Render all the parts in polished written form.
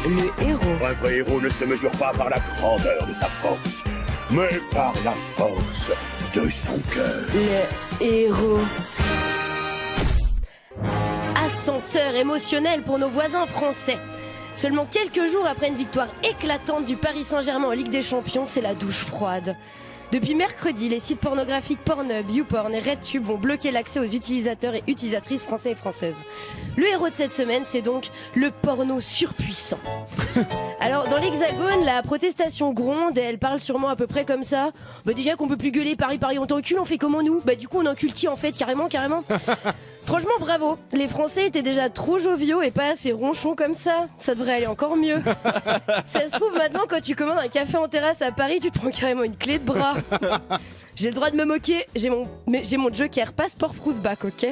Le héros. Un vrai héros ne se mesure pas par la grandeur de sa force, mais par la force de son cœur. Le héros. Ascenseur émotionnel pour nos voisins français. Seulement quelques jours après une victoire éclatante du Paris Saint-Germain en Ligue des Champions, c'est la douche froide. Depuis mercredi, les sites pornographiques Pornhub, YouPorn et RedTube vont bloquer l'accès aux utilisateurs et utilisatrices français et françaises. Le héros de cette semaine, c'est donc le porno surpuissant. Alors, dans l'Hexagone, la protestation gronde et elle parle sûrement à peu près comme ça. Bah déjà qu'on peut plus gueuler Paris, Paris, on t'encule, on fait comment nous ? Bah du coup on encule qui en fait, carrément. Franchement, bravo. Les Français étaient déjà trop joviaux et pas assez ronchons comme ça. Ça devrait aller encore mieux. Ça se trouve, maintenant, quand tu commandes un café en terrasse à Paris, tu te prends carrément une clé de bras. J'ai le droit de me moquer. J'ai mon Joker passeport Frouzback, ok ?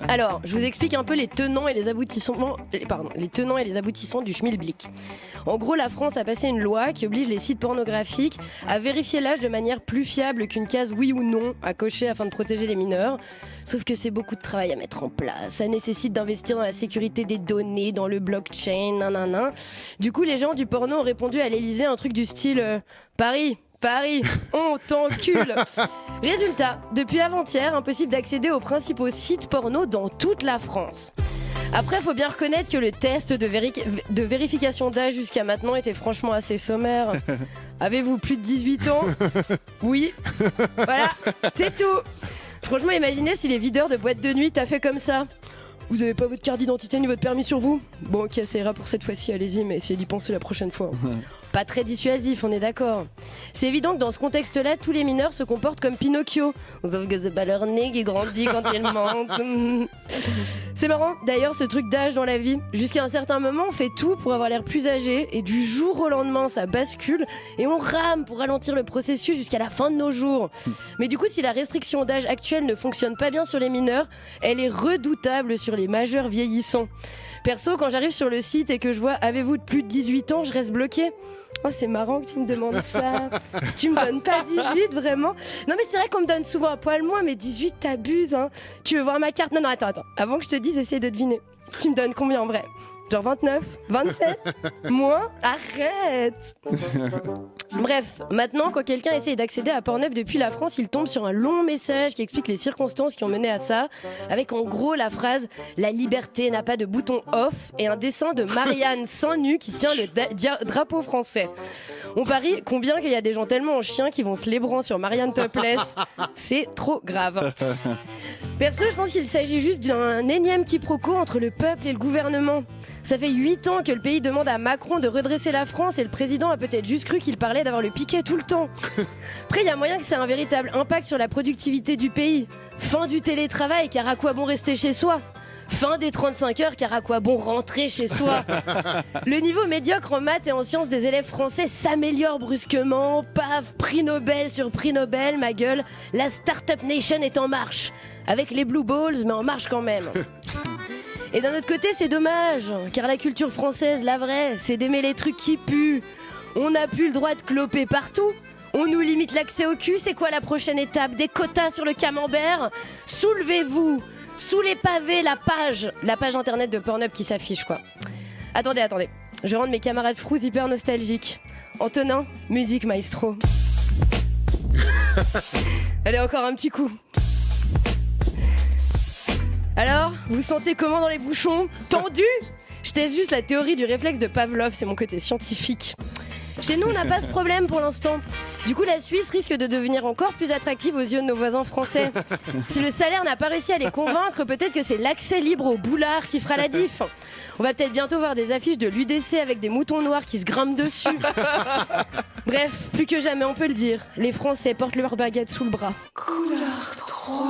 Alors, je vous explique un peu les tenants et les aboutissants du schmilblick. En gros, la France a passé une loi qui oblige les sites pornographiques à vérifier l'âge de manière plus fiable qu'une case oui ou non à cocher afin de protéger les mineurs. Sauf que c'est beaucoup de travail à mettre en place. Ça nécessite d'investir dans la sécurité des données, dans le blockchain, nanana. Du coup, les gens du porno ont répondu à l'Elysée un truc du style Paris, on t'encule. Résultat, depuis avant-hier, impossible d'accéder aux principaux sites porno dans toute la France. Après, faut bien reconnaître que le test de vérification d'âge jusqu'à maintenant était franchement assez sommaire. Avez-vous plus de 18 ans ? Oui. Voilà, c'est tout. Franchement, imaginez si les videurs de boîtes de nuit t'as fait comme ça. Vous avez pas votre carte d'identité ni votre permis sur vous ? Bon, ok, ça ira pour cette fois-ci, allez-y, mais essayez d'y penser la prochaine fois. Pas très dissuasif, on est d'accord. C'est évident que dans ce contexte-là, tous les mineurs se comportent comme Pinocchio. Sauf que c'est pas leur nez qui grandit quand ils mentent. C'est marrant, d'ailleurs, ce truc d'âge dans la vie. Jusqu'à un certain moment, on fait tout pour avoir l'air plus âgé, et du jour au lendemain, ça bascule, et on rame pour ralentir le processus jusqu'à la fin de nos jours. Mais du coup, si la restriction d'âge actuelle ne fonctionne pas bien sur les mineurs, elle est redoutable sur les majeurs vieillissants. Perso, quand j'arrive sur le site et que je vois « Avez-vous de plus de 18 ans ?», je reste bloquée. Oh, c'est marrant que tu me demandes ça. Tu me donnes pas 18, vraiment ? Non, mais c'est vrai qu'on me donne souvent un poil moins, mais 18, t'abuses, hein. Tu veux voir ma carte ? Non, attends. Avant que je te dise, essaye de deviner. Tu me donnes combien en vrai ? Genre 29 ? 27 ? Moins ? Arrête ! Bref, maintenant, quand quelqu'un essaye d'accéder à Pornhub depuis la France, il tombe sur un long message qui explique les circonstances qui ont mené à ça, avec en gros la phrase « La liberté n'a pas de bouton off » et un dessin de Marianne seins nus qui tient le drapeau français. On parie combien qu'il y a des gens tellement en chien qui vont se lébrant sur Marianne topless. C'est trop grave. Perso, je pense qu'il s'agit juste d'un énième quiproquo entre le peuple et le gouvernement. Ça fait 8 ans que le pays demande à Macron de redresser la France et le président a peut-être juste cru qu'il parlait d'avoir le piquet tout le temps. Après, il y a moyen que ça ait un véritable impact sur la productivité du pays. Fin du télétravail, car à quoi bon rester chez soi ? Fin des 35 heures, car à quoi bon rentrer chez soi ? Le niveau médiocre en maths et en sciences des élèves français s'améliore brusquement. Paf, prix Nobel sur prix Nobel, ma gueule. La Startup Nation est en marche. Avec les Blue Balls, mais en marche quand même. Et d'un autre côté, c'est dommage, car la culture française, la vraie, c'est d'aimer les trucs qui puent. On n'a plus le droit de cloper partout. On nous limite l'accès au cul. C'est quoi la prochaine étape ? Des quotas sur le camembert ? Soulevez-vous. Sous les pavés, la page internet de Pornhub qui s'affiche, quoi. Attendez. Je vais rendre mes camarades frouz hyper nostalgiques. Antonin, musique maestro. Allez, encore un petit coup. Alors, vous sentez comment dans les bouchons ? Tendu ? Je teste juste la théorie du réflexe de Pavlov, c'est mon côté scientifique. Chez nous, on n'a pas ce problème pour l'instant. Du coup, la Suisse risque de devenir encore plus attractive aux yeux de nos voisins français. Si le salaire n'a pas réussi à les convaincre, peut-être que c'est l'accès libre au boulard qui fera la diff. On va peut-être bientôt voir des affiches de l'UDC avec des moutons noirs qui se grimpent dessus. Bref, plus que jamais, on peut le dire, les Français portent leur baguette sous le bras. Couleur 3.